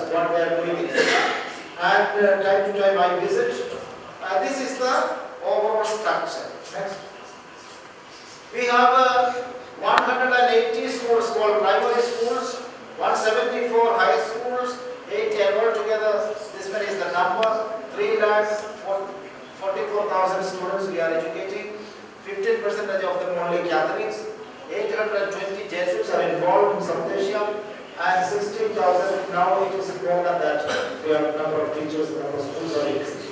us what they are doing. And time to time I visit. This is the overall structure. Next. We have 180 schools called primary schools, 174 high schools, 80 and altogether. This one is the number. 3,44,000 students we are educating. 15% of them only Catholics. 820 Jesuits are involved in South Asia, and 16,000 now it is more than that. We have a number of teachers, number of schools are increasing.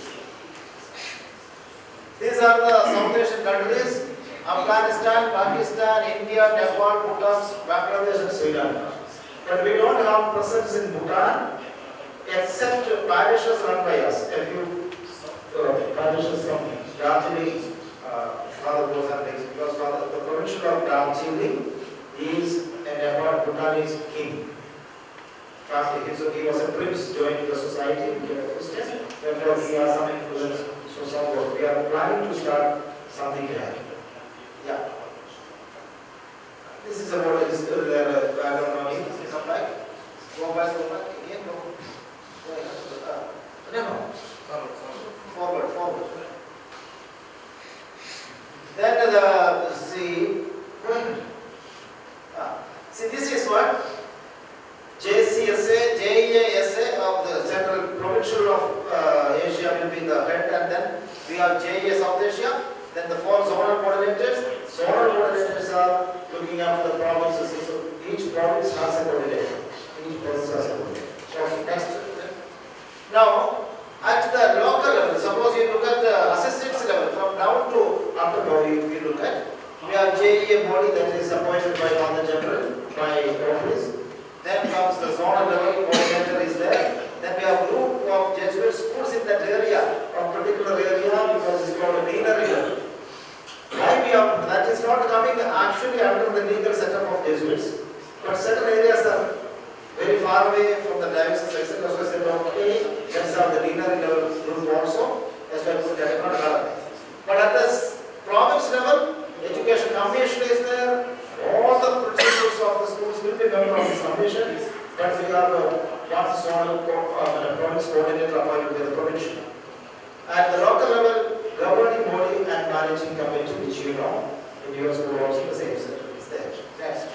These are the South Asian countries: Afghanistan, Pakistan, India, Nepal, Bhutan, Bangladesh, and Sri Lanka. But we don't have presence in Bhutan except parishes run by us. A few parishes from Darjeeling. Father goes and takes, because the provincial of Darjeeling is a Nepal Bhutanese king. So he was a prince, joined the society, became a Christian. Therefore, he has some influence. So we are planning to start something here. Yeah. This is about it. I don't know. Come back. Go back. Again, no. No. Forward. Then see this is what JCSA, JEASA of the Central Provincial of Asia will be the head, and then we have JEA South Asia. Then the 4 zonal coordinators. Zonal coordinators are looking after the provinces. So each province has a coordinator. Okay, next. Now, at the local level, suppose you look at the assistants level, from down to up to down, if you look at, we have JEA body that is appointed by Father General, by office. Then comes the zonal level coordinator is there. Then we have group of Jesuit schools in that area, a particular area, because it's called a deanery level. Why we have, that is not coming actually under the legal setup of Jesuits, but certain areas are very far away from the diocese, etc. So I said, okay, let's have the deanery level group also. That's why I put that. But at the province level, education commission is there. All the principals of the schools will be member of this commission. But we have one zonal province coordinator appointed by the provincial. At the local level, governing body and managing committee, which you know, in your school also the same center is there. Next.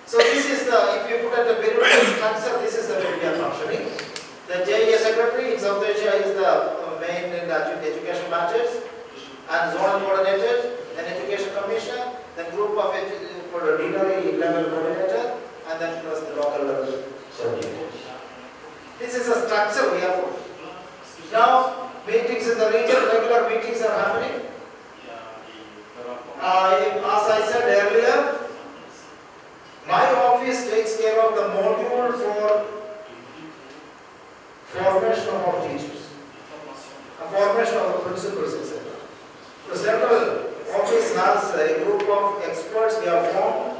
So this is the, if you put at the pyramid structure, this is the way we are functioning. The JEA secretary in South Asia is the main in education matters, and zonal coordinator, then education commission, then group of deanery level coordinator, and then plus the local level coordinator. This is a structure we have put. Now, meetings in the region, regular meetings are happening. As I said earlier, my office takes care of the module for formation of our teachers, formation of the principals, etc. The central office has a group of experts we have formed,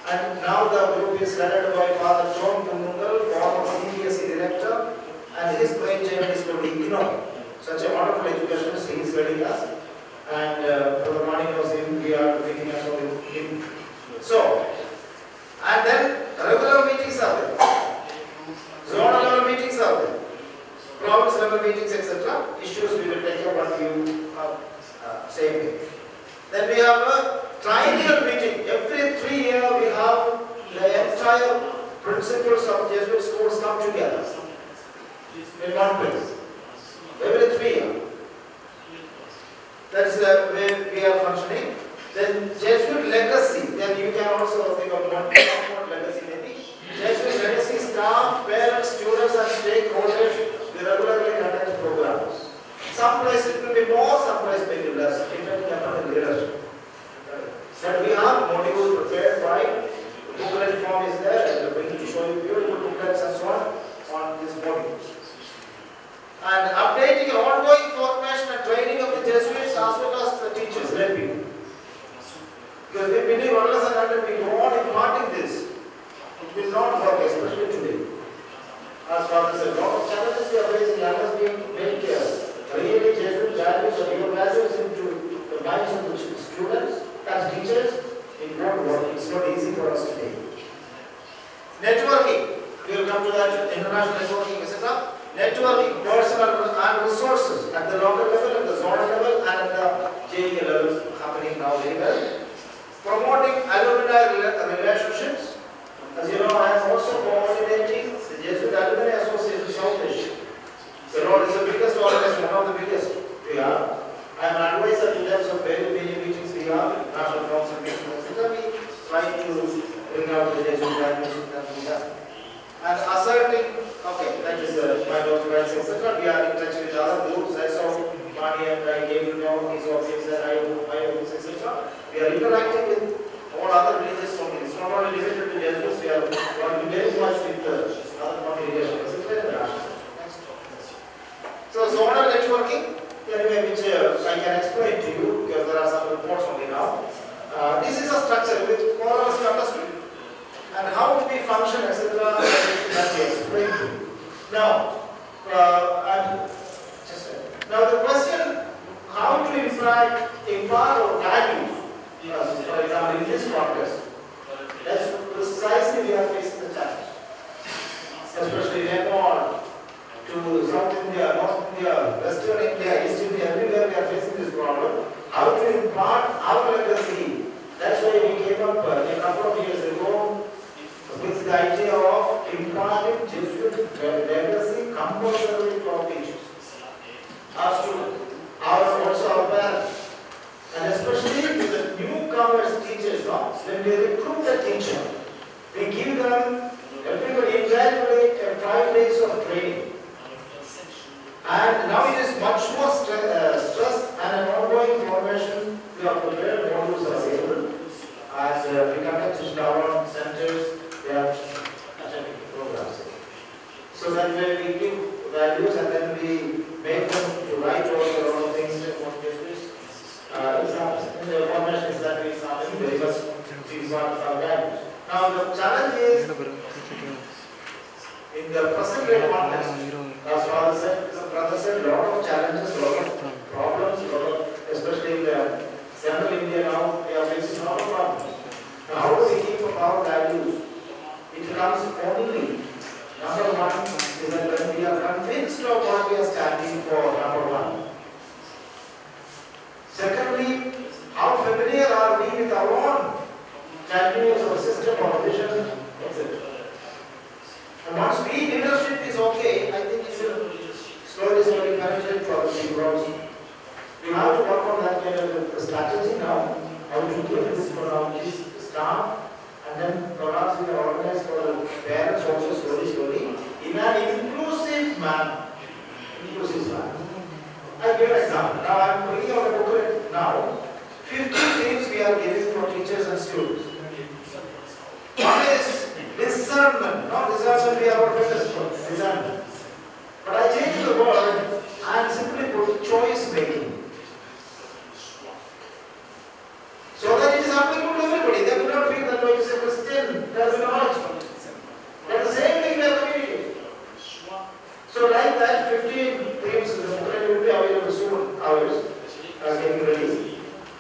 and now the group is headed by Father John Kunungal, former CBSE director, and his brainchild is called IGNO. Such a wonderful educationist, he is leading us, and for the morning was him, we are making us all him. So, and then regular meetings are there, zonal level meetings are there, province level meetings, etc. Issues we will take up what you are saying. Then we have a triennial meeting. Every 3 years we have the entire principals of Jesuit schools come together in one place. Every 3 years. That is the way we are functioning. Then Jesuit legacy, then you can also think of one legacy maybe. Jesuit legacy staff, parents, students and stakeholders, we regularly conduct programs. Some places it will be more, some places may be less, depending upon the leadership. But we have modules prepared by, the booklet form is there, and we are going to show you beautiful booklets and so on these modules. And updating ongoing formation and training of the Jesuits as well as the teachers, lay people. Because we believe unless and until we go on imparting this, it will not work, especially today. As Father said, a lot of challenges we are facing, unless we make really Jesuit values or your values into the minds of the students as teachers, it won't work. It's not easy for us today. Networking. We will come to very many meetings we have, national council meetings, etc. We try to bring out the Jesuit values that we have. And asserting, okay, that is my documents, etc. We are in touch with other groups. I saw Mani and I gave you know his office and I groups, etc. We are interacting with all other religious communities. It's not only limited to Jesuits, we are working very much with other congregations, etc. So zonal networking, anyway, which I can explain to you because there are some reports only now. This is a structure which more or less understood. And how do we function, etc. that we explain to you. Now, now the question, how to impart or value, for example, in this context, that's precisely we are facing the challenge. Especially Nepal, to South India, North India, Western India, East India, everywhere we are facing this problem. How to impart our legacy. That's why we came up a couple of years ago with the idea of imparting Jesuit legacy compulsory to our teachers, our students, also our parents, and especially to the newcomers teachers. When we recruit a teacher, we give them everybody gradually 5 days of training. And now it is much more stress and an ongoing formation. We have prepared modules are available. As we conduct in our centers, we have attending programs. So that way we give values and then we make them to write all their own things and what they do. Examples in the formation is that we examine very much these are our values. Now the challenge is in the present day context, as Father said, a lot of challenges, a lot of problems, especially in the central India now, they are facing a lot of problems. Now, how do we keep up our values? It comes only, number one, is that when we are convinced of what we are standing for, number one. Secondly, how familiar are we with our own values or system or vision, etc. And once we leadership is okay, I think it should slowly penetrate to other people also. We have to work on that kind of strategy now, how to give this for our staff, and then perhaps we are organized for the parents also slowly, in an inclusive manner. I give an example. Now I am bringing out a booklet now. 50 themes we are giving for teachers and students. One is discernment. Not discernment, we are all famous for discernment. But I change the word and simply put choice making. So that it is applicable to everybody. They will not feel that it is a Christian, there is knowledge. But the same thing we are communicating. So like that, 15 themes in the booklet will be available soon, ours, getting ready.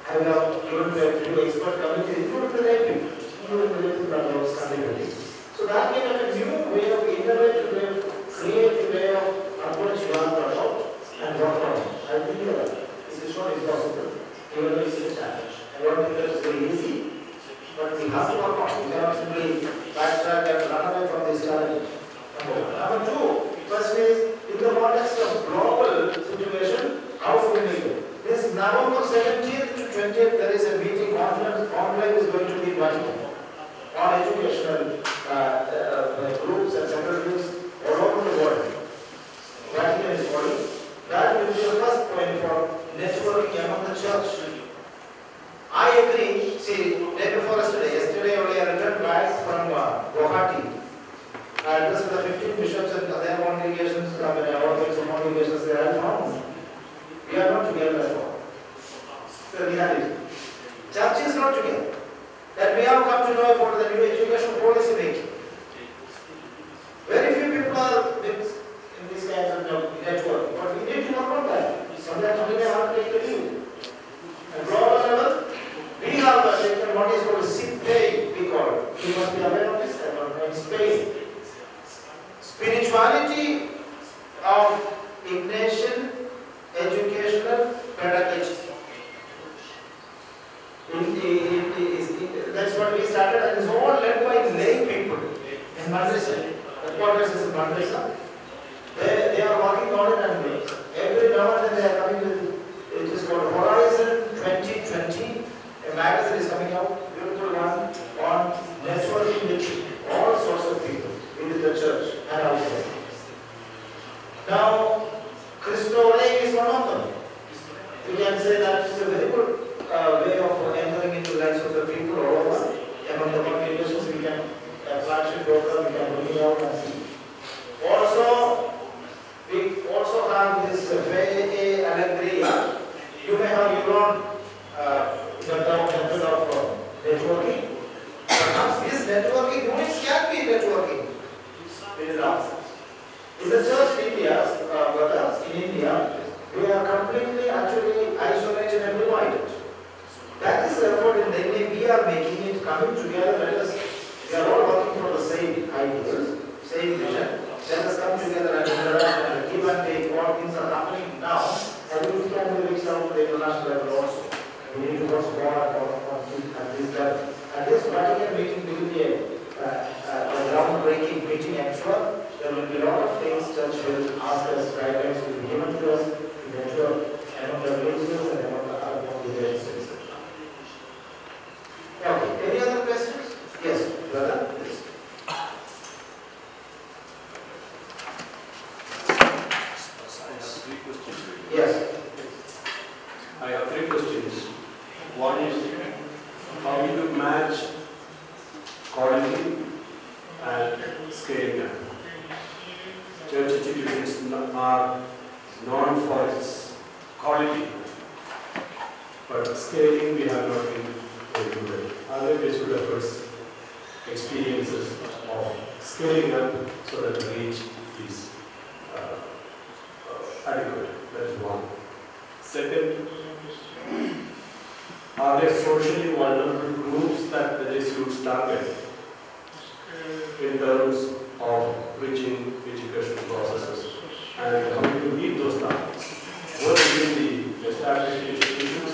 I will have given to a few expert committee, including the native. So that kind of a new way of innovative way, creative way of approach you have brought out and work on. I think this is not impossible, even though it is a challenge. I don't think that is very easy, but we have to work on it. We cannot simply backtrack and run away from this challenge. Number two, first is in the context of global situation, how do we make it? This November 17th to 20th, there is a meeting conference, online is going to be Vatican. On educational groups and several groups all over the world. Vatican is body. That will be the first point for networking among the church. I agree. See, day before yesterday only I returned back from Guwahati. I addressed the 15 bishops and their congregations, some congregations they are found. We are not together at all. So reality. Church is not together. That we have come to know about the new education policy making. Very few people are in this kind of network, but we need to work on that. Sometimes we may have to take the lead. At global level, we have taken what is called sick day, we call it. We must be aware of this in Spain. Spirituality of Ignatian educational pedagogy. That's what we started, and it's all led by lay people in Madrasa. The quarters is in Madrasa. They are working on it, and every now and then they are coming with, it is called Horizon 2020. In the church in India, brothers, in India, we are completely actually isolated and divided. That is the effort in the way we are making it, coming together. Let us, we are all working for the same ideals, same vision. Let us come together and interact and give and take. What things are happening now, and we can be reached out to the international level also. We need to work more at this level. And this Vatican meeting will be a groundbreaking meeting, I'm sure. There will be a lot of things church will ask us, guidelines will be given to us, to ensure among the religions and among the religions. Okay, any other questions? Yes, brother, please. Yes. I have 3 questions. One is, how do you match quality and scale? Church institutions are known for its quality, but scaling we have not been able to do. Other based efforts, experiences of scaling up so that the reach is adequate. That is one. Second, are there socially vulnerable groups that the Jesuits target in terms of bridging educational processes, and how do you meet those targets, both within the established institutions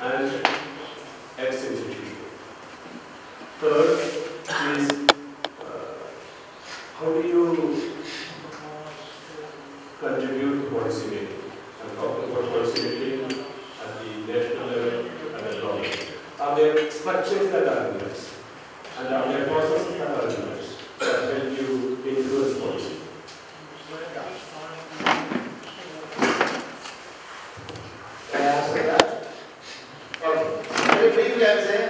and ex-institutions? Third is, how do you contribute to policy making? I'm talking about policy making at the national level and the local level. Are there structures that are in place? And are there processes that are in place that help you influence policy? Can I answer that? Okay. Very briefly, I will say,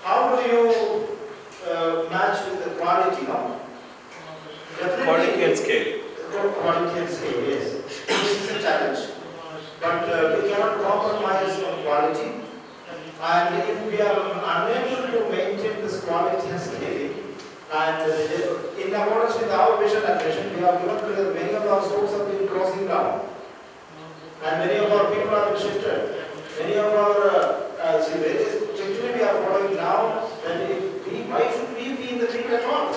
how do you match with the quality, no? Definitely. Quality and scale. Quality and scale, yes. This is a challenge. But we cannot compromise on quality. And if we are unable to maintain this quality and scale, and in accordance with our vision and mission, we have given clear many of our schools have been closing down. And many of our people have been shifted. Many of our, strictly we are following now that why should we be in the field at all?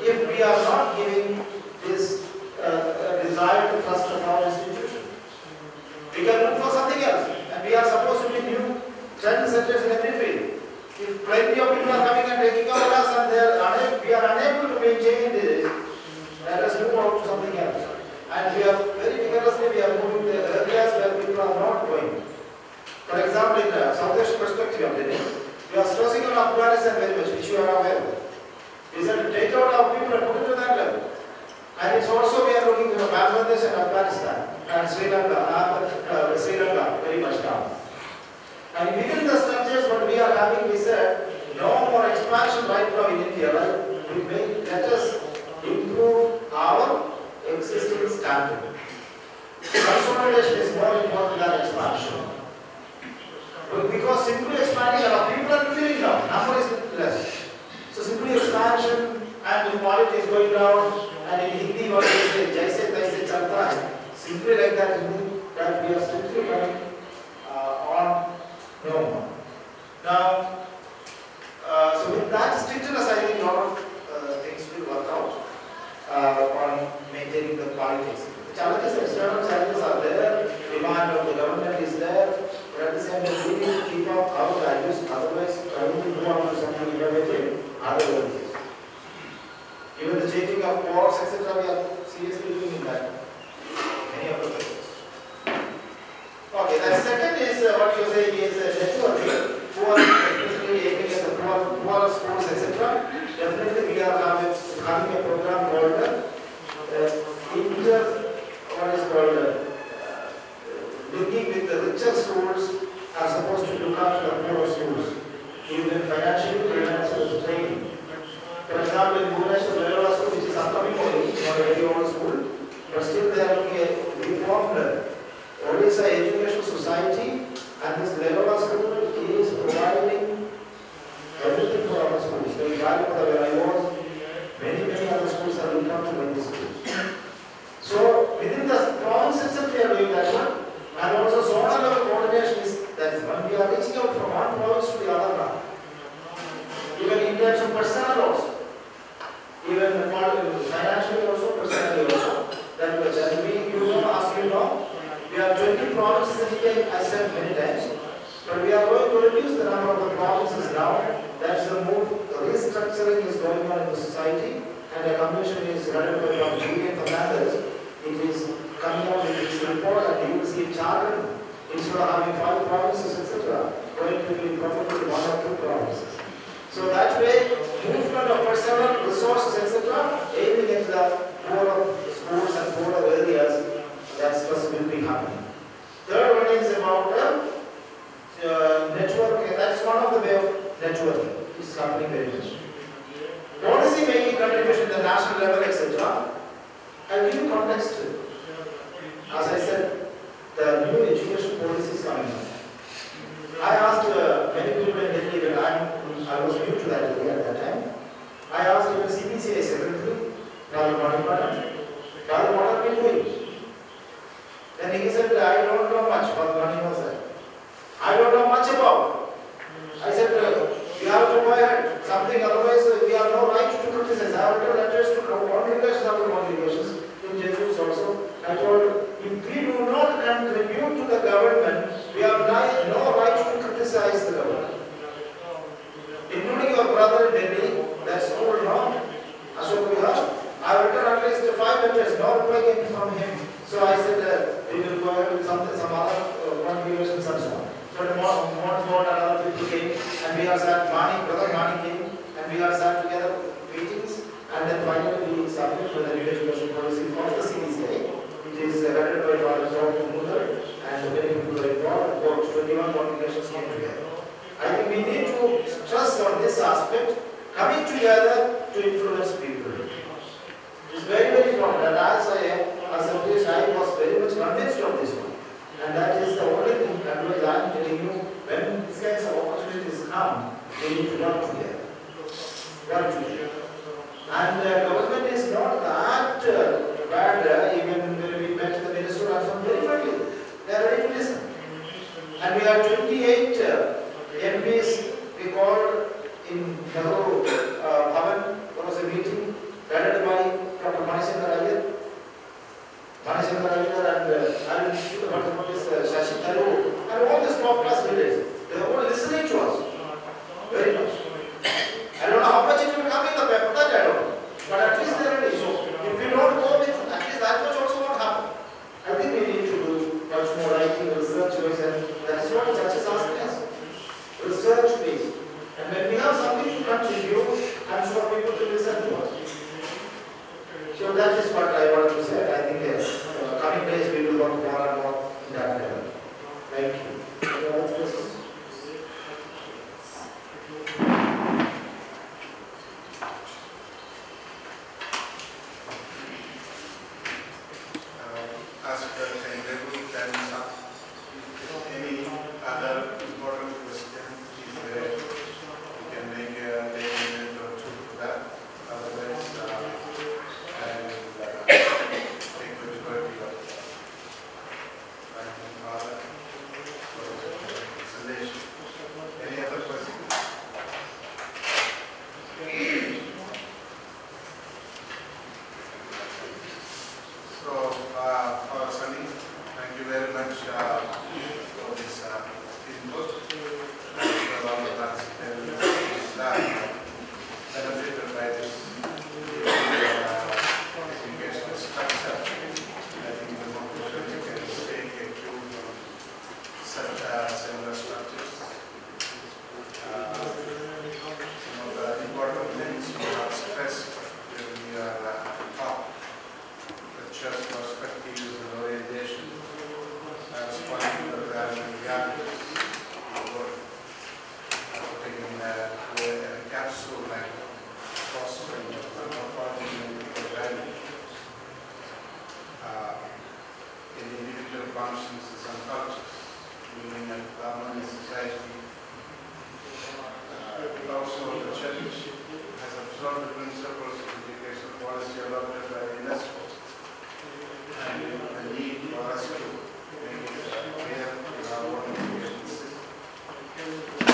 If we are not giving this desired trust of our institution, we can look for something else. And we are supposed to be new trend setters in every field. If plenty of people are coming and taking over us and we are unable to maintain this, let us move out to something else. And we are very vigorously, we are moving to areas where people are not going. For example, in the South Asian perspective of Delhi, we are stressing on Afghanistan very much, which you are aware of. We said to take out our people and put it to that level. And it's also we are looking at Bangladesh and Afghanistan and Sri Lanka very much down. And within the structures what we are having, we said no more expansion right now in India, right? Let us improve our existing standard. Consolidation is more important than expansion. Because simply expanding, our people are increasing now, number is less. So simply expansion and the quality is going down, and in Hindi what they say, jaise taise chalta hai. Simply like that, that we are simply running on no more. Now, so with that strictness, I think a lot of things will work out on maintaining the quality. The challenges, external challenges are there, demand of the government is there, but at the same time, we need to keep up our values, otherwise, trying to move on to something innovative, other ways. Even the changing of courts, etc., we are seriously looking in that. Many of the places. Okay, the second is what you say is networking. Poor, especially aiming at the poor schools, etc. Definitely, we are having a program called linking with the richer schools are supposed to look after the poorer schools. Even financially, financial training. For example, in Bhubaneswar, Loyola School, which is upcoming only, not a very old school, but still they are looking at reformed Odisha Education Society, and this Loyola School is providing everything for our schools. They value for where I was, many other schools are looking after many schools. from one province to the other now. Even in terms of personnel also. Even financially also, personally also. That was, and we, you know, as you know, we have 20 provinces in India, I said many times. But we are going to reduce the number of the provinces now. That's the move, the restructuring is going on in the society, and the commission is headed by Dr. Julian Fernandez. It is coming out with this report, and you will see charted instead of having 5 provinces, etc., going to be probably 1 or 2 provinces. So that way, movement of personnel, resources, etc., aiming at the poorer schools and poorer areas, that stress will be happening. Third one is about networking. That's one of the way of networking. It's happening very much. Policy making contribution at the national level, etc. I'll give you context. As I said, the new education policy is coming up. I asked many people in Delhi when I was new to that area at that time. I asked even CBCI secretary, Father Madhupatan, Father, what are we doing? Then he said, I don't know much. Father Mani was there. I don't know much about. I said, you have to go ahead. Something, otherwise we have no right to criticize. I have written letters to congregations after congregations, in Jesuits also. I told, if we do not contribute to the government, we have no right to criticize the government. Including your brother in Delhi, that's all wrong. Ashok Vihar. I have written at least 5 letters, no reply came from him. So I said, we will go ahead with some other congregations and so on. But more and other people came, and we are sat, brother Mani came, and we are sat together, meetings, and then finally we submitted to the new education policy of the CBCI. It is headed by Father Dr. Mudar, and many people are involved. About 21 congregations came together. I think we need to stress on this aspect, coming together to influence people. It's very, very important. And as a priest, I was very much convinced of this one. And that is the only thing that I am telling you, when these kinds of opportunities come, we need to work together. And government is not that bad, even when we met the minister and some very friendly. They are ready to listen. And we have 28 MPs we called in Nehru Bhavan. There was a meeting headed by Dr. Manishankar Iyer. And Shashi Tharoor, and all the top class leaders. They are all listening to us very much. I don't know how much it will come in the paper, that I don't know. But at least they are ready. So if we don't go with at least that much also won't happen. I think we need to do much more writing, research based, and that is what the church is asking us. Research based. And when we have something to contribute, I'm sure people will listen to us. So that is what I want to say. I think coming days we will work more and more in that level. Thank you. Any other questions? Ask any other important question is there, you can make a minute or two to that. Otherwise, I will take the liberty of thanking Father for the presentation. Any other questions? So, our Sunny, thank you very much for this input. And for all the participants that benefited by this educational structure. I think the more we can take a cue from such similar structures. Some of the important things we have stressed when we are taught. The church perspective and orientation as one of the realities putting in a capsule like fostering of anthropology and value in individual consciences and cultures, living in harmony society. Also the church has absorbed the principles of education policy adopted by UNESCO. And the need for us to make it clear in our own education system.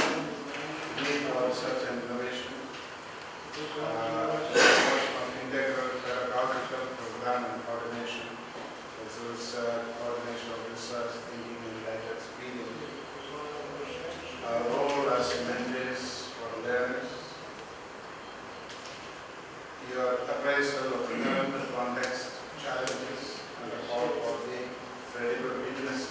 appraisal of environmental context, challenges, and a call for being ready to witness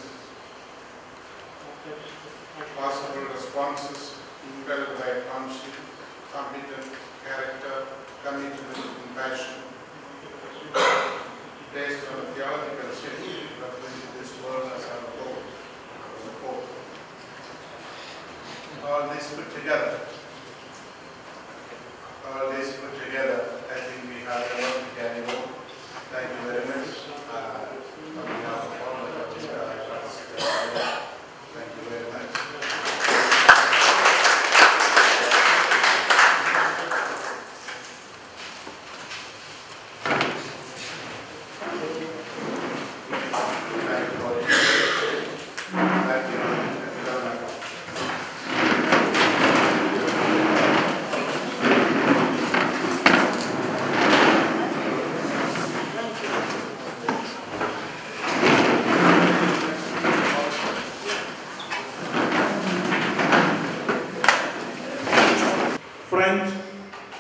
possible responses impelled by conscience, competent character, commitment, compassion, based on a theological shift of this world as our goal. All this put together, I think we have a lot to carry on. Thank you very much. On behalf of all the thank you very much. French,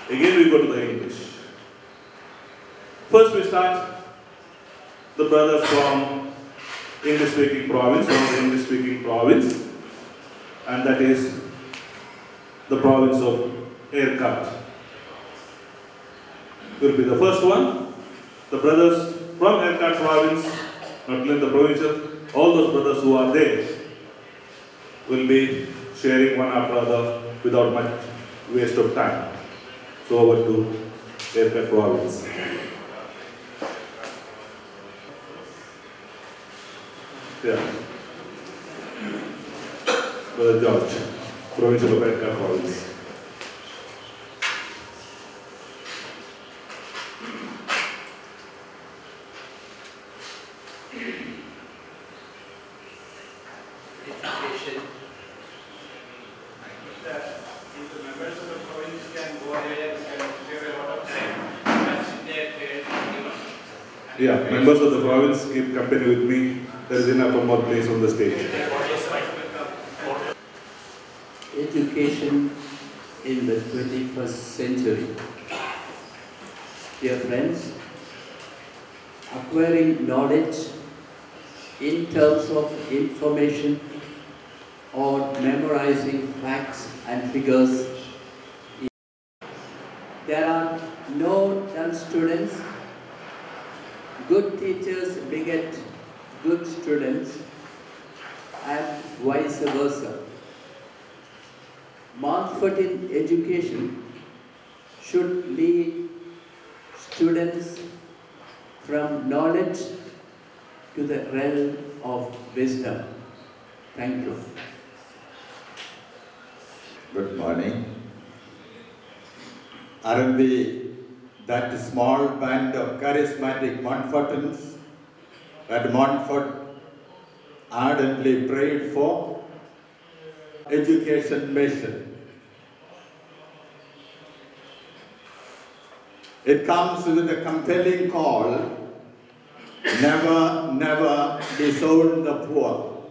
again we go to the English. First we start the brothers from English-speaking province, and that is the province of Erkat. Will be the first one. The brothers from Erkat province, not only the provincial, all those brothers who are there will be sharing one after other without much waste of time. So over to Erkat province. Yeah. Brother George, provincial of Erkat province. Education. If the members of the province can go ahead and can save a lot of time, that's their given. Yeah, members of the province keep company with me. There is enough more place on the stage. Education in the 21st century. Dear friends, acquiring knowledge in terms of information or memorizing facts and figures. There are no dull students. Good teachers beget good students and vice versa. Montfortin education should lead students from knowledge to the realm of wisdom. Thank you. Good morning. Aren't we that small band of charismatic Montfortins that Montfort ardently prayed for? Education mission. It comes with a compelling call, never disown the poor.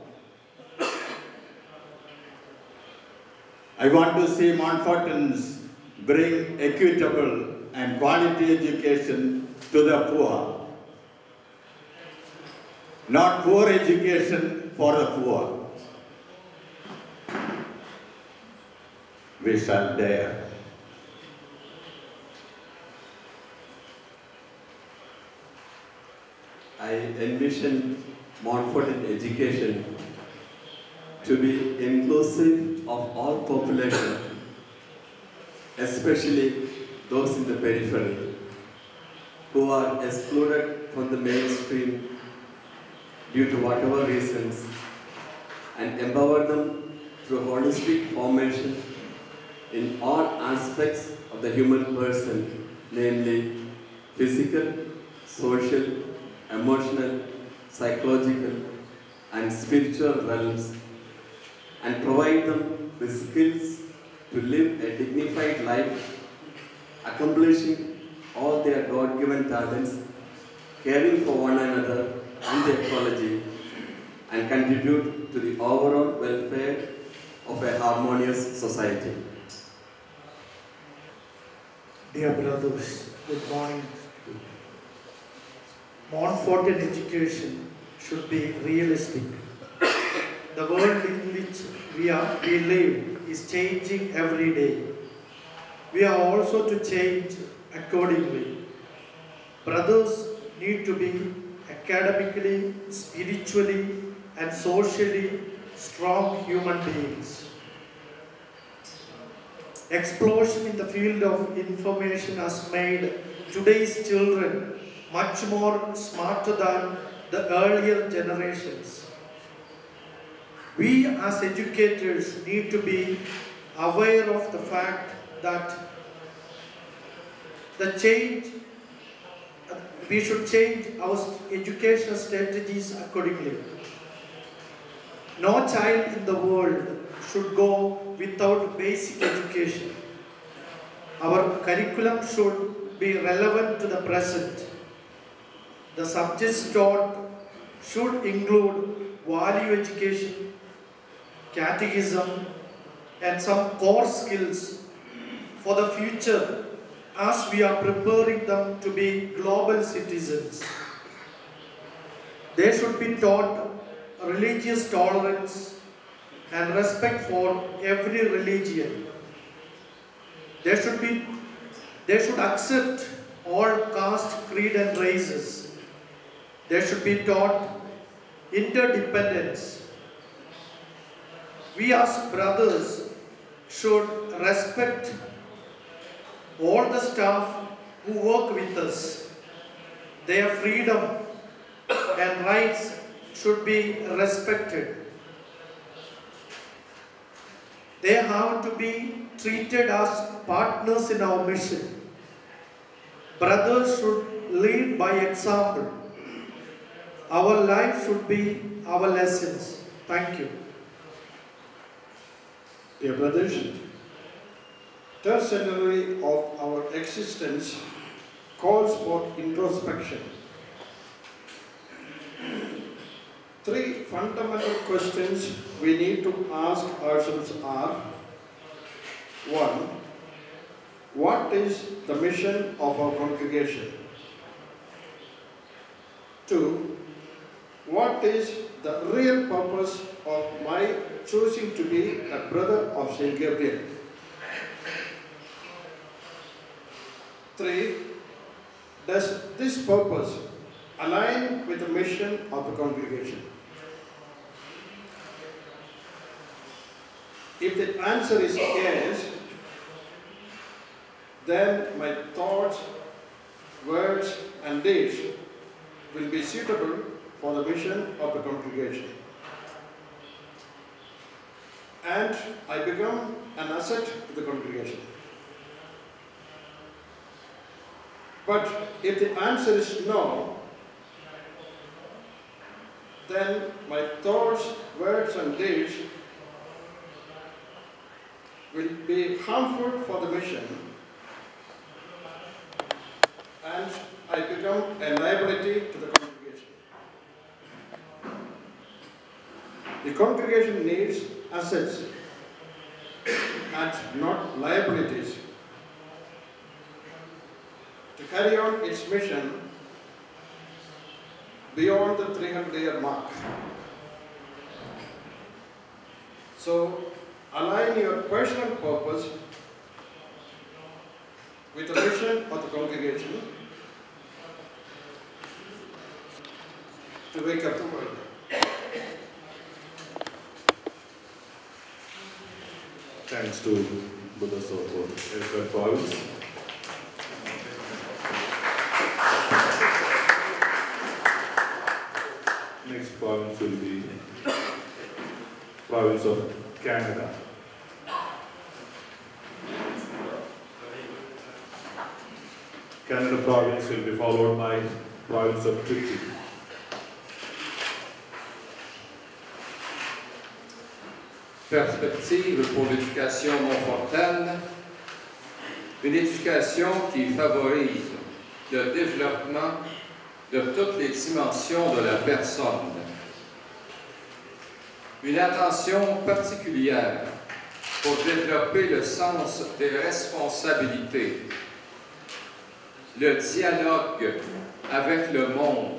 I want to see Montfortins bring equitable and quality education to the poor. Not poor education for the poor. We shall dare. I envision Montfortin education to be inclusive of all population, especially those in the periphery, who are excluded from the mainstream due to whatever reasons, and empower them through holistic formation in all aspects of the human person, namely physical, social, emotional, psychological, and spiritual realms, and provide them with skills to live a dignified life, accomplishing all their God-given talents, caring for one another and the ecology, and contribute to the overall welfare of a harmonious society. Dear brothers, good morning Montfortian education should be realistic. The world in which we live is changing every day. We are also to change accordingly. Brothers need to be academically, spiritually, and socially strong human beings. Explosion in the field of information has made today's children much more smarter than the earlier generations. We as educators need to be aware of the fact that we should change our educational strategies accordingly. No child in the world should go without basic education. Our curriculum should be relevant to the present. The subjects taught should include value education, catechism, and some core skills for the future as we are preparing them to be global citizens. They should be taught religious tolerance and respect for every religion. They should accept all caste, creed and races. They should be taught interdependence. We as brothers should respect all the staff who work with us. Their freedom and rights should be respected. They have to be treated as partners in our mission. Brothers should lead by example. Our life should be our lessons. Thank you. Dear brothers, third centenary of our existence calls for introspection. Three fundamental questions we need to ask ourselves are: 1. What is the mission of our congregation? 2. What is the real purpose of my choosing to be a brother of St. Gabriel? 3. Does this purpose align with the mission of the congregation? If the answer is yes, then my thoughts, words and deeds will be suitable for the mission of the congregation. And I become an asset to the congregation. But if the answer is no, then my thoughts, words and deeds will be harmful for the mission, and I become a liability to the congregation. The congregation needs assets and not liabilities to carry on its mission beyond the 300-year mark. So, align your personal purpose with the mission of the congregation to wake up the world. Thanks to Buddha for Elkhart Province. Next province will be province of Canada. Canada province will be followed by province of Trichy. Perspective pour l'éducation montfortaine, une éducation qui favorise le développement de toutes les dimensions de la personne. Une attention particulière pour développer le sens des responsabilités le dialogue avec le monde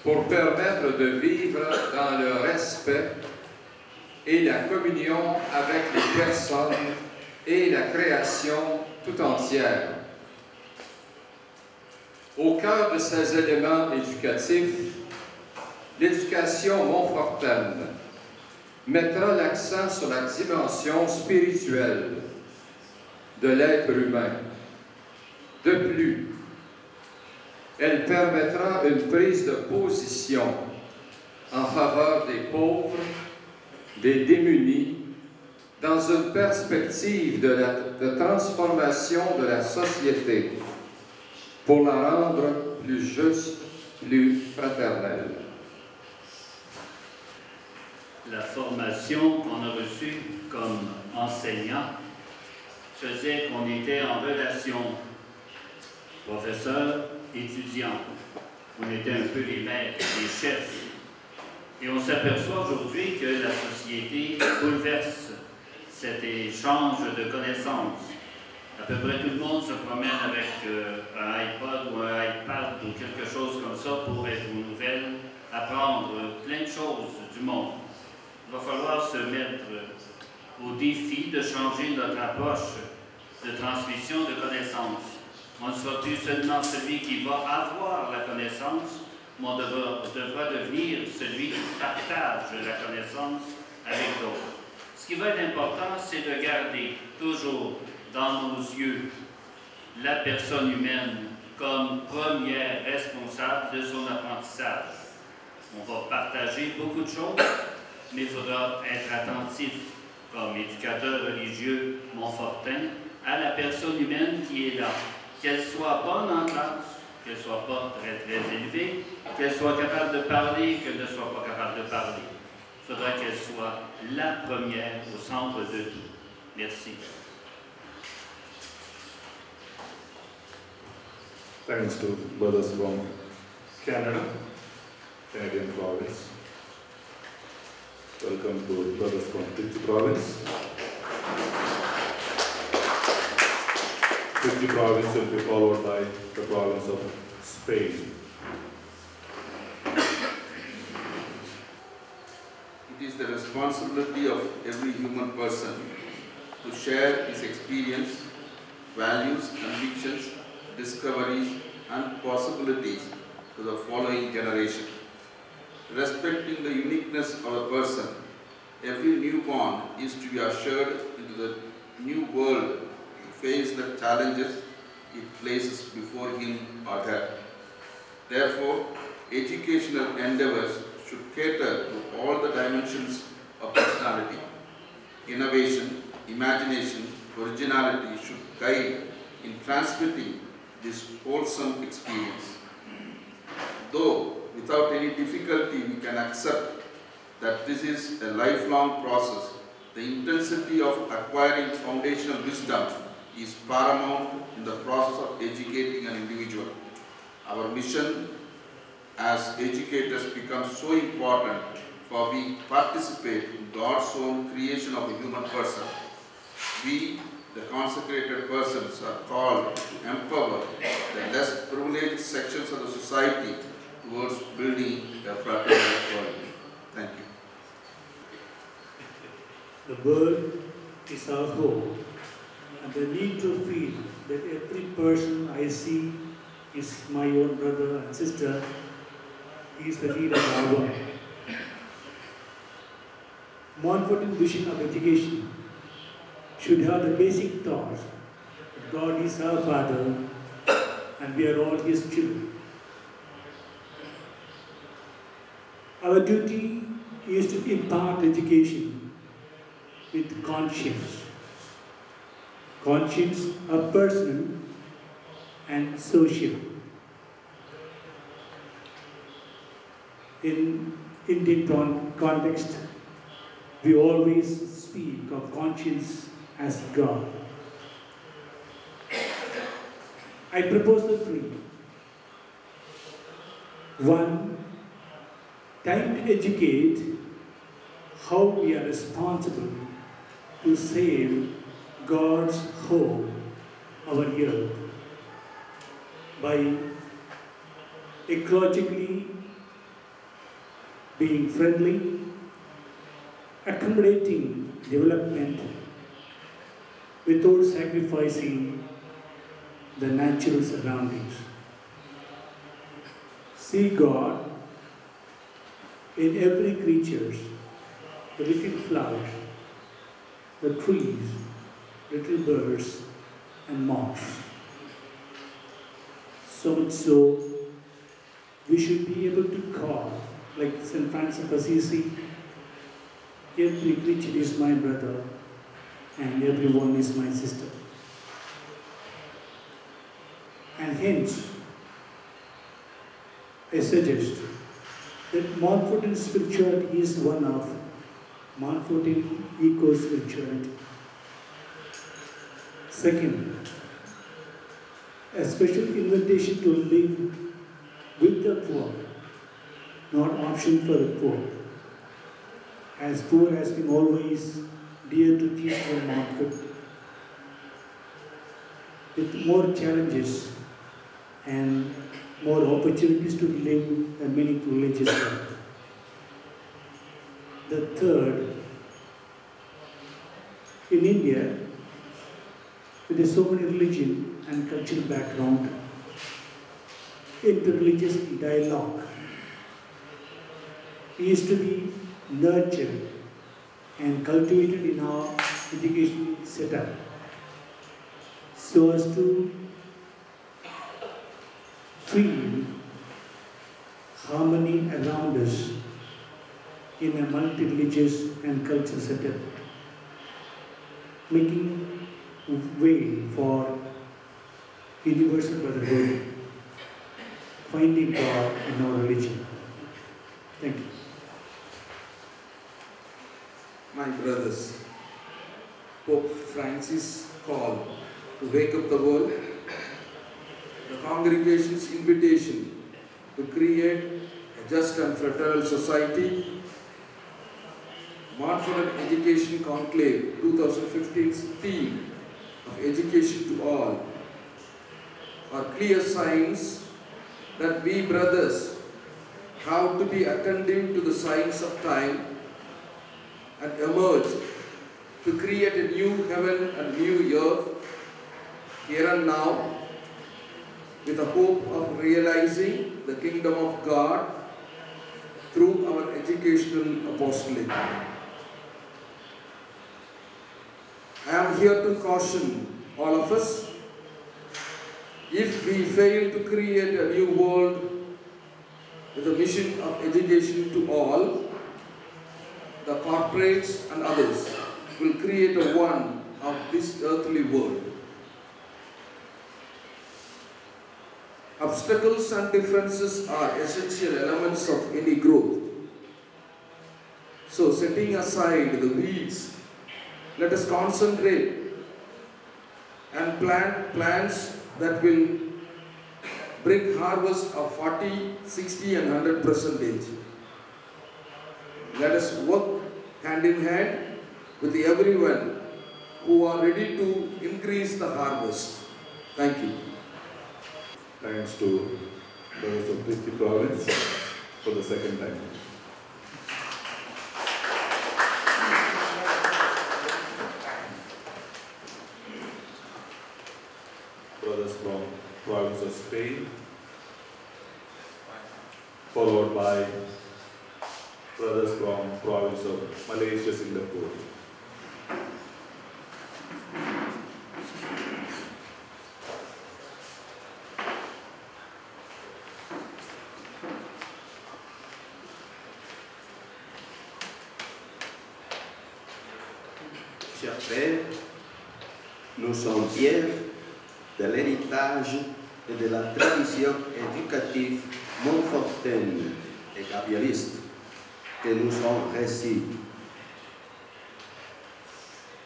pour permettre de vivre dans le respect et la communion avec les personnes et la création tout entière. Au cœur de ces éléments éducatifs, l'éducation montfortaine mettra l'accent sur la dimension spirituelle de l'être humain. De plus, elle permettra une prise de position en faveur des pauvres, des démunis, dans une perspective de transformation de la société pour la rendre plus juste, plus fraternelle. La formation qu'on a reçue comme enseignant faisait qu'on était en relation professeur-étudiant. On était un peu les maîtres, les chefs. Et on s'aperçoit aujourd'hui que la société bouleverse cet échange de connaissances. À peu près tout le monde se promène avec un iPod ou un iPad ou quelque chose comme ça pour être aux nouvelles, apprendre plein de choses du monde. Il va falloir se mettre au défi de changer notre approche de transmission de connaissances. On ne sera plus seulement celui qui va avoir la connaissance, mais on devra devenir celui qui partage la connaissance avec d'autres. Ce qui va être important, c'est de garder toujours dans nos yeux la personne humaine comme première responsable de son apprentissage. On va partager beaucoup de choses, mais il faudra être attentif, comme éducateur religieux montfortain, à la personne humaine qui est là. Qu'elle soit bonne en classe, qu'elle soit pas très élevée, qu'elle soit capable de parler, qu'elle ne soit pas capable de parler. Il faudra qu'elle soit la première au centre de tout. Merci. Thanks to brothers from Canada, Canadian province. Welcome to brothers from Trichy province. Trichy province will be followed by the province of Spain. It is the responsibility of every human person to share his experience, values, convictions, discoveries, and possibilities to the following generation. Respecting the uniqueness of a person, every newborn is to be ushered into the new world to face the challenges it places before him or her. Therefore, educational endeavors should cater to all the dimensions of personality. Innovation, imagination, originality should guide in transmitting this wholesome experience. Though without any difficulty we can accept that this is a lifelong process, the intensity of acquiring foundational wisdom is paramount in the process of educating an individual. Our mission as educators becomes so important, for we participate in God's own creation of a human person. We, the consecrated persons, are called to empower the less privileged sections of the society towards building a fraternal world. Thank you. The world is our home, and I need to feel that every person I see is my own brother and sister. He is the leader of our world. Montfort's vision of education should have the basic thoughts that God is our Father and we are all His children. Our duty is to impart education with conscience. Conscience are personal and social. In Indian context, we always speak of conscience as God. I propose the three. 1. Time to educate how we are responsible to save God's home, our earth. by ecologically being friendly, accommodating development without sacrificing the natural surroundings. See God in every creature, the little flowers, the trees, little birds, and moths. So much so, we should be able to call, like St. Francis of Assisi, every creature is my brother and everyone is my sister. And hence, I suggest that Montfortin spirituality is one of Montfortin eco-spirituality. Second, a special invitation to live with the poor, not option for the poor. As poor has been always dear to Theodore Montfort, with more challenges and more opportunities to live a meaningful religious life. The third, in India, with so many religion and cultural background, interreligious dialogue is to be nurtured and cultivated in our education setup so as to feel harmony around us in a multi-religious and cultural setup, making way for universal brotherhood, finding God in our religion. Thank you. My brothers, Pope Francis' call to wake up the world, the congregation's invitation to create a just and fraternal society, Montfort Education Conclave 2015's theme of education to all are clear signs that we brothers have to be attentive to the signs of time and emerge to create a new heaven and new earth here and now with the hope of realizing the kingdom of God through our educational apostolate. I am here to caution all of us, if we fail to create a new world with a mission of education to all, the corporates and others will create a one of this earthly world. Obstacles and differences are essential elements of any growth. So, setting aside the weeds, let us concentrate and plant plants that will bring harvest of 40, 60 and 100%. Let us work hand in hand with everyone who are ready to increase the harvest. Thank you. Thanks to those of Christi Province for the second time. Brothers from province of Spain, followed by brothers from province of Malaysia, Singapore. Chers frères, nous sommes fiers de l'héritage et de la tradition éducative montfortaine et gabrieliste que nous ont reçus.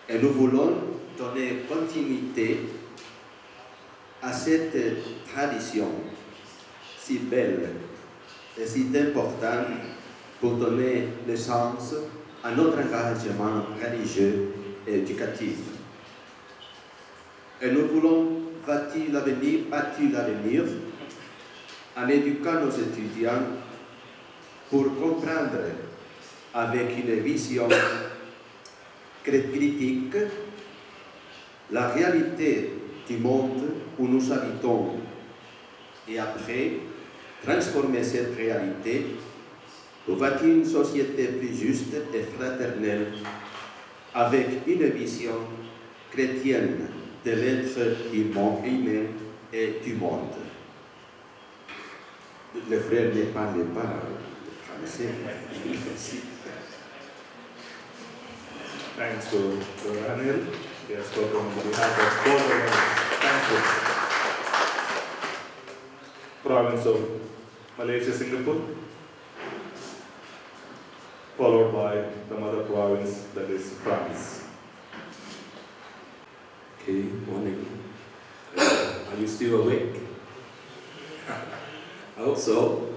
Et nous voulons donner continuité à cette tradition si belle et si importante pour donner le sens à notre engagement religieux et éducatif. Et nous voulons a-t-il l'avenir en éduquant nos étudiants pour comprendre avec une vision critique la réalité du monde où nous habitons et après transformer cette réalité pour bâtir une société plus juste et fraternelle avec une vision chrétienne de l'être humain et du monde. Le frère ne parle pas français. Thanks to Anil. He has spoken on behalf of both of us. Thank you. Province of Malaysia, Singapore, followed by the mother province, that is France. Okay, morning. Are you still awake? I hope so.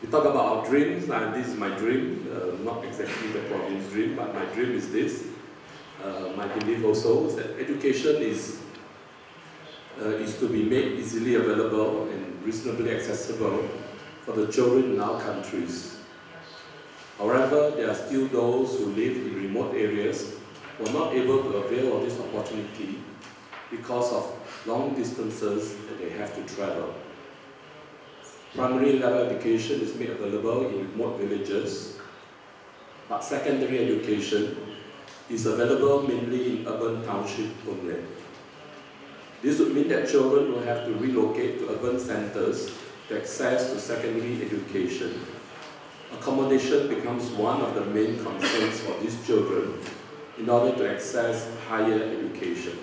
We talk about our dreams, and this is my dream, not exactly the province dream, but my dream is this. My belief also is that education is to be made easily available and reasonably accessible for the children in our countries. However, there are still those who live in remote areas who are not able to avail of this opportunity because of long distances that they have to travel. Primary level education is made available in remote villages, but secondary education is available mainly in urban township only. This would mean that children will have to relocate to urban centers to access to secondary education. Accommodation becomes one of the main concerns for these children in order to access higher education.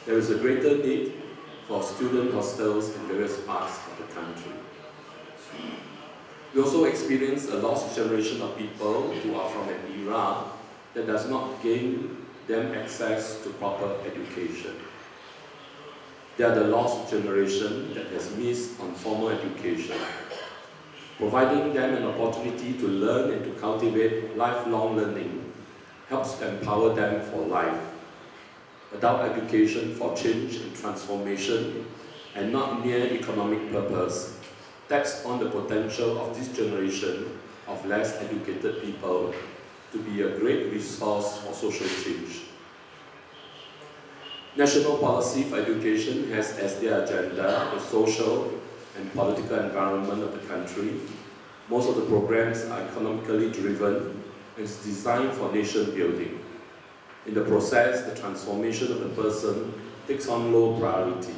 There is a greater need for student hostels in various parts of the country. We also experience a lost generation of people who are from an era that does not gain them access to proper education. They are the lost generation that has missed on formal education. Providing them an opportunity to learn and to cultivate lifelong learning helps empower them for life. Adult education for change and transformation, and not mere economic purpose, taps on the potential of this generation of less educated people to be a great resource for social change. National policy for education has as their agenda the social and political environment of the country. Most of the programs are economically driven and is designed for nation building. In the process, the transformation of the person takes on low priority.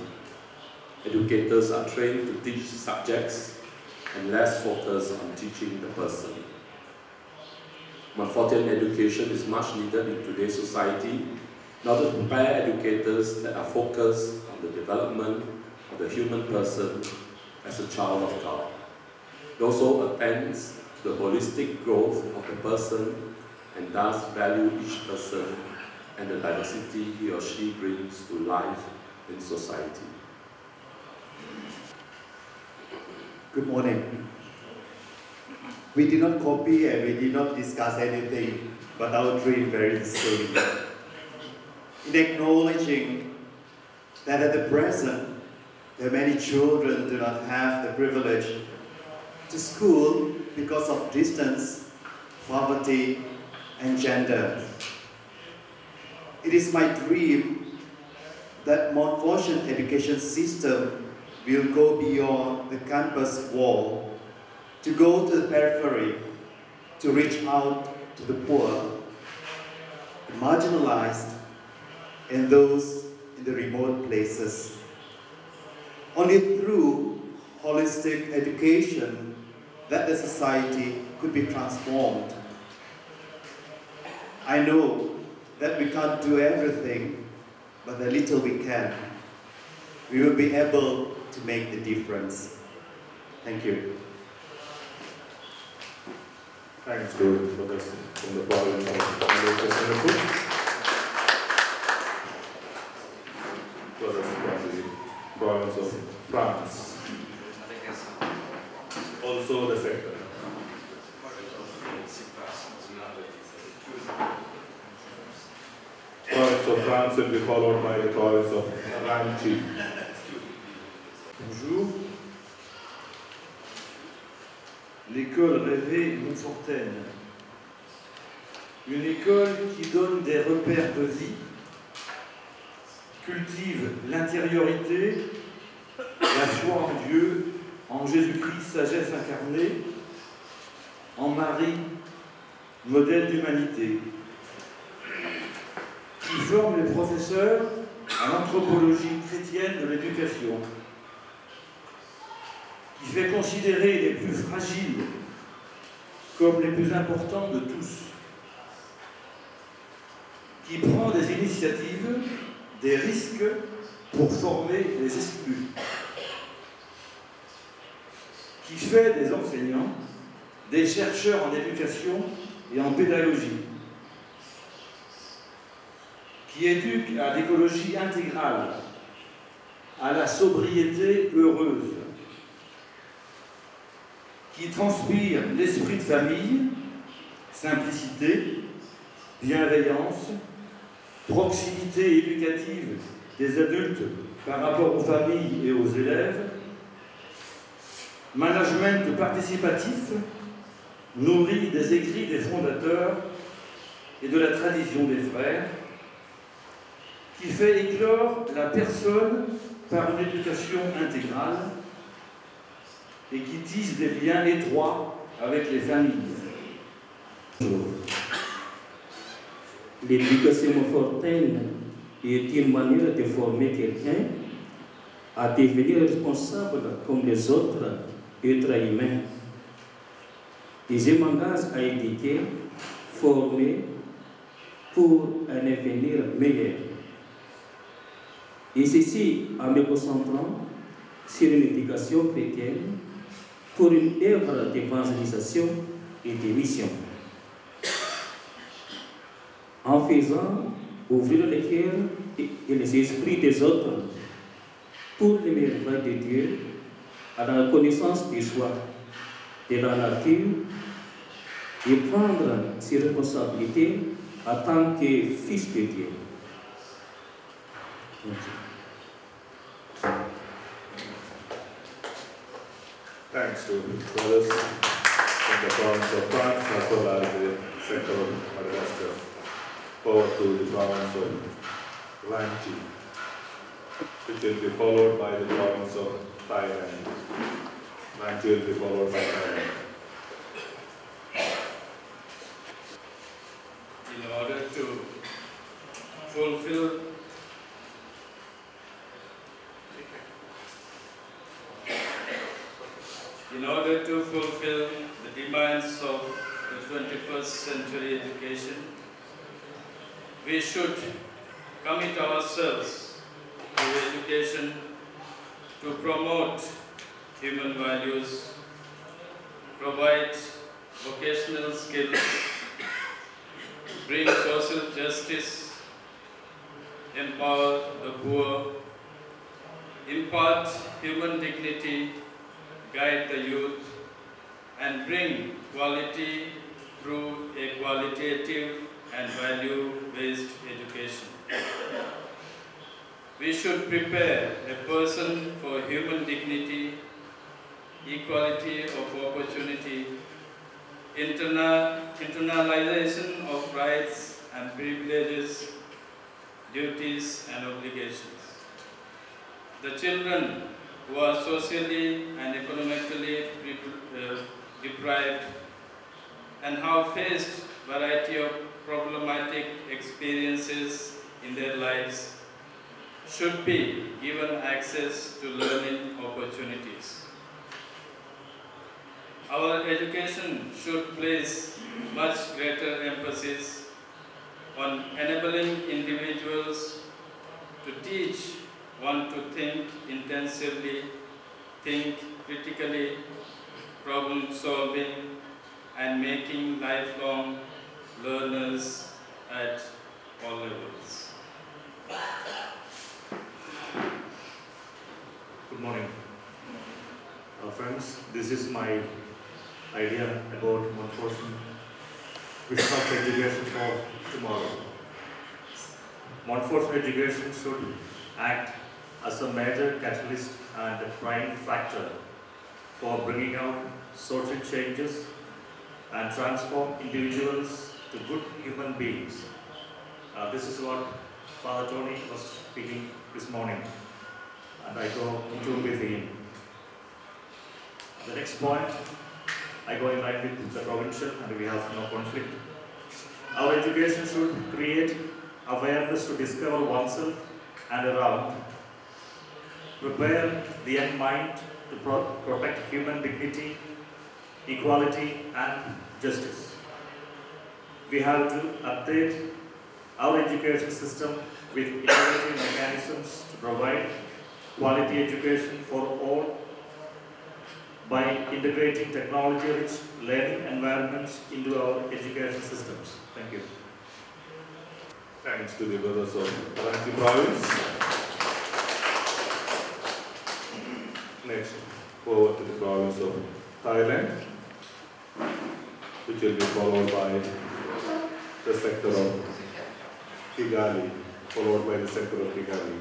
Educators are trained to teach subjects and less focus on teaching the person. Montfortian education is much needed in today's society in order to prepare educators that are focused on the development of the human person as a child of God. It also attends to the holistic growth of the person and thus value each person and the diversity he or she brings to life in society. Good morning. We did not copy and we did not discuss anything, but our dream very the same. In acknowledging that at the present, there are many children do not have the privilege to school because of distance, poverty, and gender. It is my dream that Montfortian education system will go beyond the campus wall to go to the periphery, to reach out to the poor, the marginalized, and those in the remote places. Only through holistic education that the society could be transformed. I know that we can't do everything, but the little we can, we will be able to make the difference. Thank you. Thanks to brothers from the province of Malaysia, Singapore. Brothers from the province of France. Also the sector. Province of France will be followed by the province of Ranchi. Bonjour. L'école rêvée Montfortaine. Une école qui donne des repères de vie, cultive l'intériorité, la foi en Dieu, en Jésus-Christ, sagesse incarnée, en Marie, modèle d'humanité, qui forme les professeurs à l'anthropologie chrétienne de l'éducation, qui fait considérer les plus fragiles comme les plus importants de tous, qui prend des initiatives, des risques pour former les exclus, qui fait des enseignants, des chercheurs en éducation et en pédagogie, qui éduque à l'écologie intégrale, à la sobriété heureuse, qui transpire l'esprit de famille, simplicité, bienveillance, proximité éducative des adultes par rapport aux familles et aux élèves, management participatif, nourri des écrits des fondateurs et de la tradition des frères, qui fait éclore la personne par une éducation intégrale et qui tisse des liens étroits avec les familles. L'éducation Montfortaine est une manière de former quelqu'un à devenir responsable comme les autres êtres humains. Et je m'engage à éduquer, former pour un avenir meilleur. Et ceci en me concentrant sur une éducation chrétienne pour une œuvre d'évangélisation et de mission. En faisant ouvrir les cœurs et les esprits des autres pour les merveilles de Dieu à la connaissance de soi, de la nature et prendre ses responsabilités en tant que fils de Dieu. Thanks to brothers from the province of France as well as the sector of Madagascar. Over to the province of Ranchi, which will be followed by the province of Thailand. Ranchi will be followed by Thailand. In order to fulfill the demands of the 21st century education, we should commit ourselves to education to promote human values, provide vocational skills, bring social justice, empower the poor, impart human dignity, guide the youth, and bring quality through a qualitative and value-based education. We should prepare a person for human dignity, equality of opportunity, internalization of rights and privileges, duties and obligations. The children who are socially and economically deprived and have faced variety of problematic experiences in their lives should be given access to learning opportunities. Our education should place much greater emphasis on enabling individuals to teach one to think intensively, think critically, problem solving, and making lifelong learners at all levels. Good morning. Friends, this is my idea about Montfortaine, which is education for tomorrow. Montfort education should act as a major catalyst and a prime factor for bringing out social changes and transform individuals to good human beings. This is what Father Tony was speaking this morning, and I go into with him. The next point, I go in line with the provincial, and we have no conflict. Our education should create awareness to discover oneself and around, prepare the young mind to protect human dignity, equality, and justice. We have to update our education system with innovative mechanisms to provide quality education for all by integrating technology-rich learning environments into our education systems. Thank you. Thanks to the brothers of Karachi province. Next, over to the province of Thailand, which will be followed by the sector of Kigali, followed by the sector of Kigali.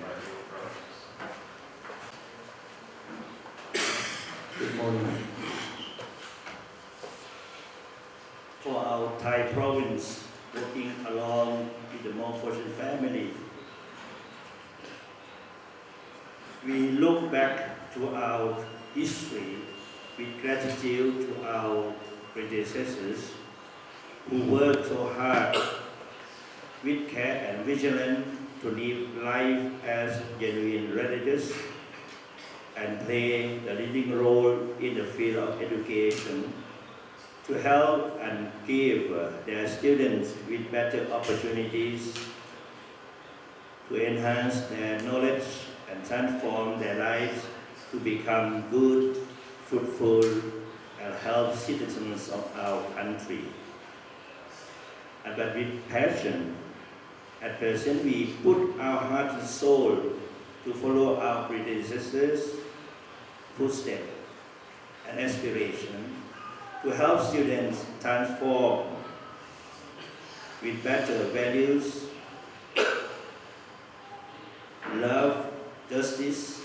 Good morning. For our Thai province, working along with the Montfort family, we look back to our history with gratitude to our predecessors who worked so hard with care and vigilance to live life as genuine religious and play the leading role in the field of education to help and give their students with better opportunities to enhance their knowledge and transform their lives to become good, fruitful, and healthy citizens of our country. But with passion, at present we put our heart and soul to follow our predecessors' footsteps and aspiration to help students transform with better values, love, justice,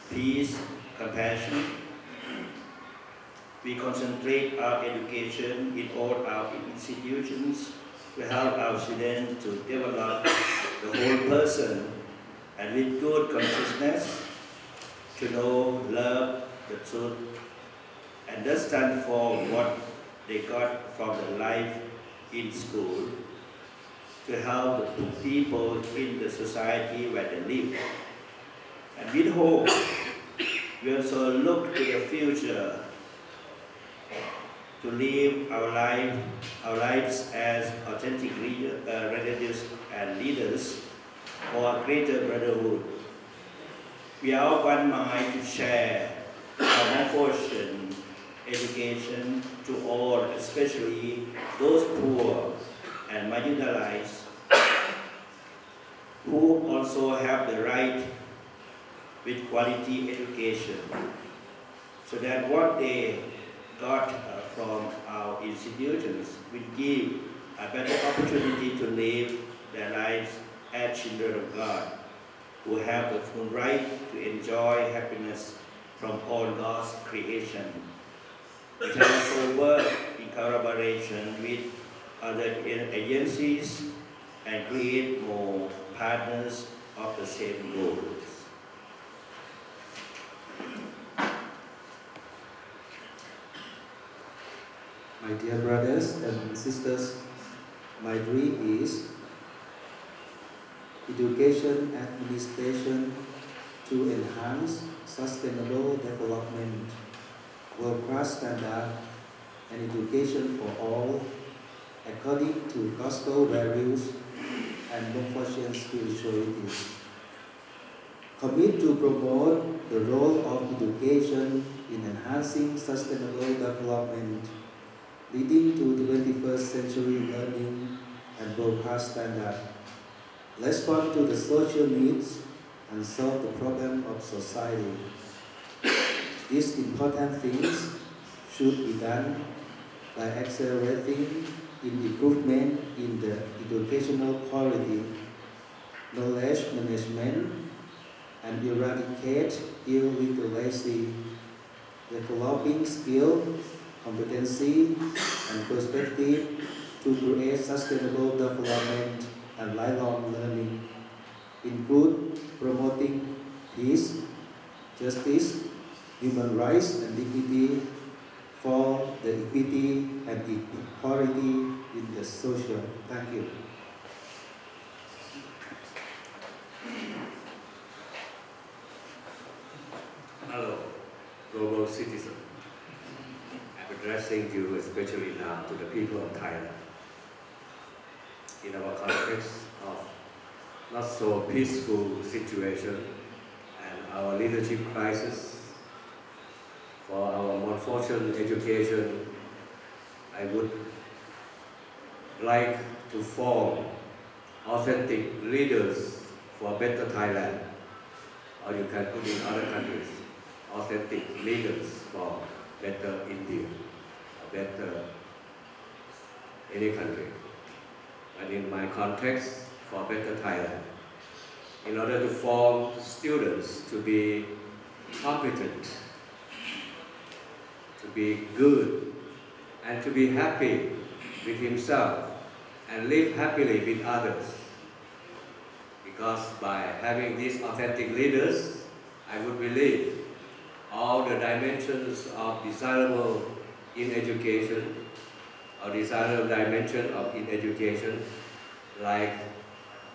peace, compassion. We concentrate our education in all our institutions to help our students to develop the whole person and with good consciousness to know, love, the truth, and thus stand for what they got from the life in school to help the people in the society where they live. And with hope, we also look to the future to live our lives as authentic religious and leaders for a greater brotherhood. We are of one mind to share our Montfortian education to all, especially those poor and marginalized, who also have the right with quality education, so that what they got from our institutions will give a better opportunity to live their lives as children of God, who have the full right to enjoy happiness from all God's creation. We can also work in collaboration with other agencies and create more partners of the same goals. My dear brothers and sisters, my dream is education administration to enhance sustainable development, world-class standard, and education for all, according to gospel values and Montfortian spirituality. Commit to promote the role of education in enhancing sustainable development, leading to 21st century learning and world-class standard. Respond to the social needs and solve the problem of society. These important things should be done by accelerating in improvement in the educational quality, and eradicate ill literacy, developing skill, competency, and perspective to create sustainable development and lifelong learning, include promoting peace, justice, human rights and dignity for the equity and equality in the social. Thank you. Hello, global citizen. I'm addressing you especially now to the people of Thailand. In our context of not so peaceful situation and our leadership crisis, for our malfortune education, I would like to form authentic leaders for better Thailand, or you can put in other countries, authentic leaders for better India, or better any country. And in my context, for better Thailand, in order to form students to be competent, to be good, and to be happy with himself, and live happily with others. Because by having these authentic leaders, I would believe all the dimensions of desirable in education, or desirable dimension of in education, like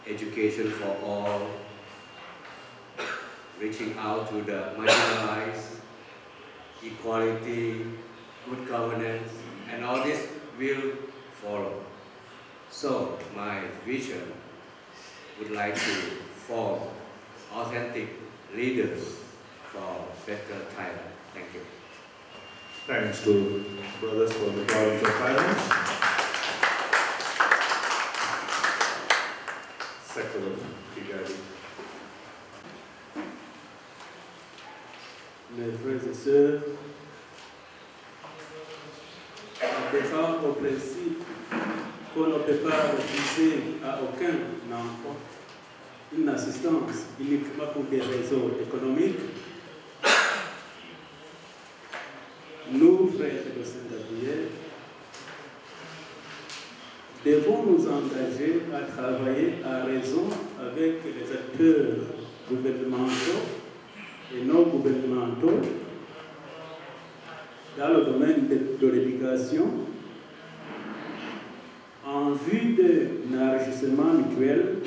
education for all, reaching out to the marginalized, equality, good governance, and all this will follow. So my vision would like to form authentic leaders for better Thailand. Thank you. Thanks to brothers for the province of Thailand. Sector of Kigali. Mes frères et sœurs, on défend au principe qu'on ne peut pas refuser à aucun enfant une assistance uniquement pour des raisons économiques. Nous, frères de Saint-Gabriel, devons nous engager à travailler à raison avec les acteurs gouvernementaux et non gouvernementaux dans le domaine de l'éducation en vue d'un enrichissement mutuel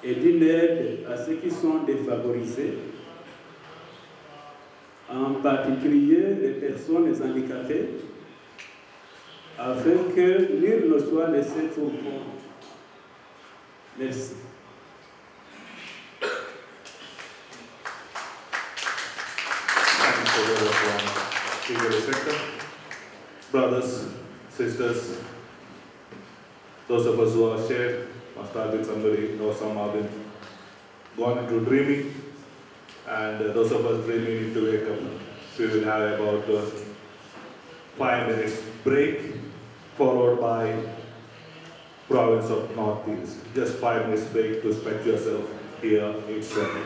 et d'une aide à ceux qui sont défavorisés, en particulier les personnes handicapées, afin que nul ne soit laissé pour compte. Merci. Brothers, sisters, those of us who are shared must have been somebody, or some have been gone into dreaming, and those of us dreaming need to wake up. We will have about 5 minutes break, followed by province of Northeast. Just 5 minutes break to stretch yourself here each second.